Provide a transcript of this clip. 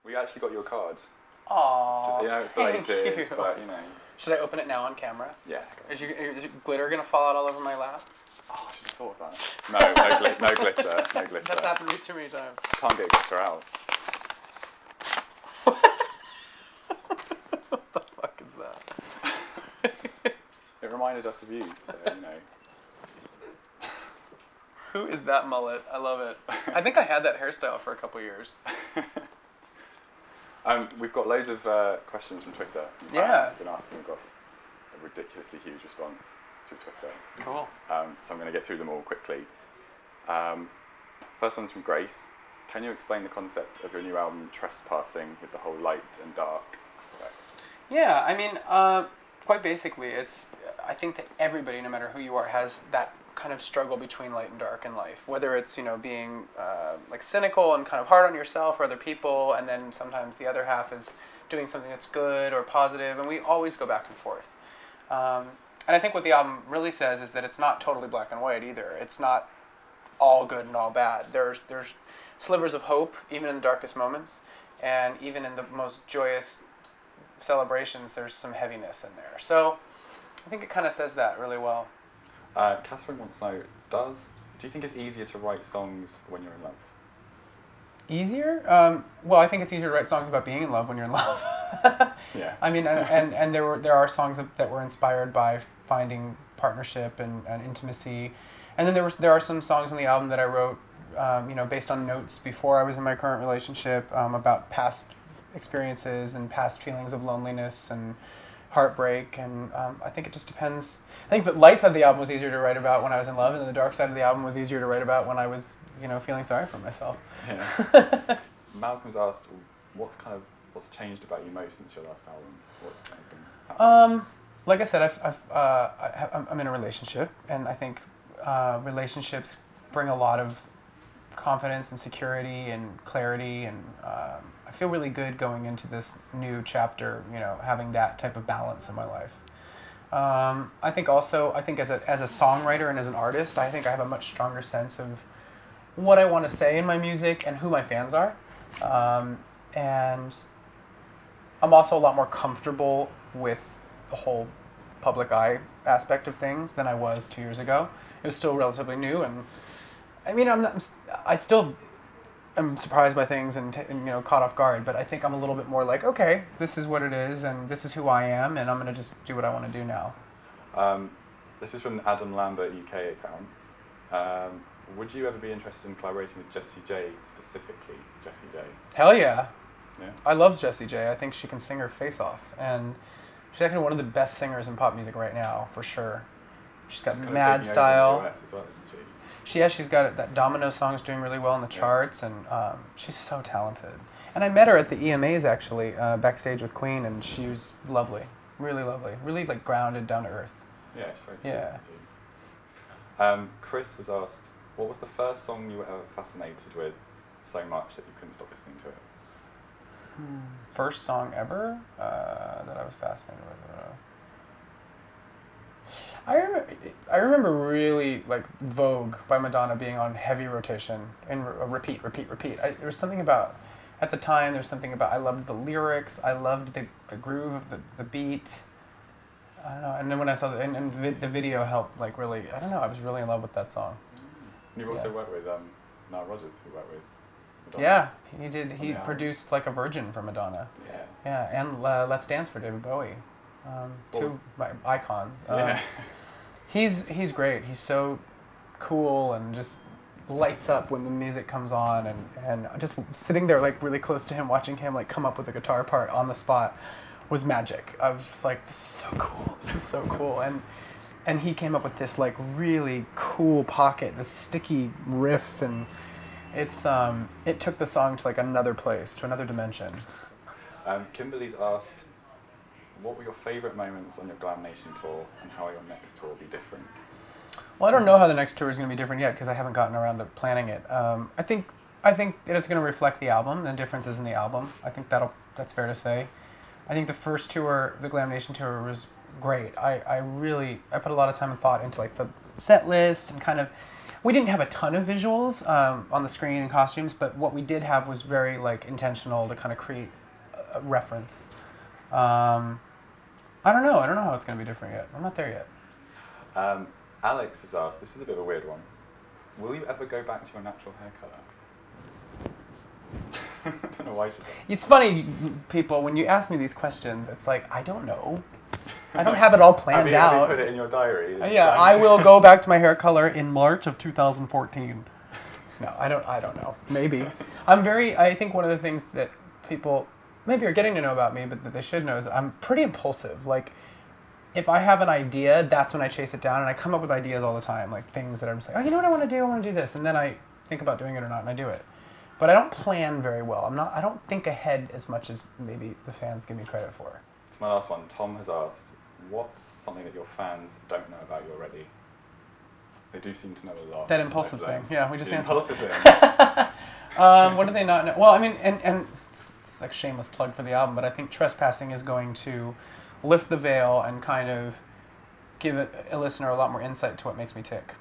We actually got your card. Aww, It's thank belated, you. but Should I open it now on camera? Yeah. Is your glitter gonna fall out all over my lap? Oh, I should have thought of that. No glitter. No glitter. That's happened to me too many times. Can't get glitter out. What the fuck is that? It reminded us of you, so Who is that mullet? I love it. I think I had that hairstyle for a couple years. We've got loads of questions from Twitter. Yeah. We've been asking. We've got a ridiculously huge response through Twitter. Cool. So I'm going to get through them all quickly. First one's from Grace. Can you explain the concept of your new album, Trespassing, with the whole light and dark aspects? Yeah, I mean, quite basically, I think that everybody, no matter who you are, has that kind of struggle between light and dark in life. Whether it's, being like cynical and kind of hard on yourself or other people, and then sometimes the other half is doing something that's good or positive, and we always go back and forth. And I think what the album really says is that it's not totally black and white either. It's not all good and all bad. There's slivers of hope, even in the darkest moments, and even in the most joyous celebrations, there's some heaviness in there. So I think it kind of says that really well. Catherine wants to know, do you think it's easier to write songs when you're in love? Easier? Well, I think it's easier to write songs about being in love when you're in love. Yeah. I mean, and there are songs that were inspired by finding partnership and intimacy, and then there are some songs on the album that I wrote, based on notes before I was in my current relationship, about past experiences and past feelings of loneliness and heartbreak, and I think it just depends. I think the light side of the album was easier to write about when I was in love, and then the dark side of the album was easier to write about when I was, feeling sorry for myself. Yeah. Malcolm's asked, what's changed about you most since your last album? What's kind of been happening? Like I said, I'm in a relationship, and I think relationships bring a lot of confidence and security and clarity, and I feel really good going into this new chapter, having that type of balance in my life. I think as a songwriter and as an artist, I think I have a much stronger sense of what I want to say in my music and who my fans are. And I'm also a lot more comfortable with the whole public eye aspect of things than I was 2 years ago. It was still relatively new, and I mean, I still am surprised by things and caught off guard, but I think I'm a little bit more like, okay, this is what it is, and this is who I am, and I'm going to just do what I want to do now. This is from the Adam Lambert UK account. Would you ever be interested in collaborating with Jessie J, specifically Jessie J? Hell yeah. Yeah. I love Jessie J. I think she can sing her face off, and she's actually one of the best singers in pop music right now, for sure. She's got mad style. Over the US as well, isn't she? She's got that Domino song's doing really well in the charts, and she's so talented. And I met her at the EMAs actually, backstage with Queen, and she was lovely, really like grounded, down to earth. Yeah, she's very Yeah. sweet. Chris has asked, what was the first song you were ever fascinated with so much that you couldn't stop listening to it? First song ever that I was fascinated with. I remember really like Vogue by Madonna being on heavy rotation and repeat. There was something about, at the time, I loved the lyrics, I loved the groove of the beat. I don't know, and then when I saw the video helped, like, really, I don't know, I was really in love with that song. And you've also worked with Nile Rodgers, who worked with Madonna. Yeah, he did. He produced like a Virgin for Madonna. Yeah. Yeah, and Let's Dance for David Bowie. Two my icons. He's great. He's so cool and just lights up when the music comes on, and just sitting there like really close to him, watching him like come up with a guitar part on the spot was magic. I was just like, this is so cool. And he came up with this like really cool pocket, this sticky riff, and it took the song to like another place, to another dimension. Kimberly's asked, what were your favourite moments on your Glam Nation tour, and how will your next tour be different? Well, I don't know how the next tour is going to be different yet because I haven't gotten around to planning it. I think it's going to reflect the album, the differences in the album. I think that's fair to say. I think the first tour, the Glam Nation tour, was great. I put a lot of time and thought into like the set list and kind of, We didn't have a ton of visuals on the screen and costumes, but what we did have was very like intentional to kind of create a reference. I don't know. I don't know how it's going to be different yet. I'm not there yet. Alex has asked, this is a bit of a weird one. Will you ever go back to your natural hair colour? I don't know why she's asked. It's funny, people, when you ask me these questions, it's like, I don't know. I don't have it all planned out. Have you put it in your diary? Yeah, I will go back to my hair color in March of 2014. No, I don't know. Maybe. I think one of the things that people maybe are getting to know about me, but that they should know, is that I'm pretty impulsive. Like, if I have an idea, that's when I chase it down, and I come up with ideas all the time, like things that I'm just like, oh, you know what I want to do? I want to do this, and then I think about doing it or not, and I do it. But I don't plan very well. I don't think ahead as much as maybe the fans give me credit for. It's my last one. Tom has asked, what's something that your fans don't know about you already? They do seem to know a lot. That impulsive thing. Yeah, we just answered. Impulsive thing. What do they not know? Well, I mean, and it's like a shameless plug for the album, but I think Trespassing is going to lift the veil and kind of give a listener a lot more insight to what makes me tick.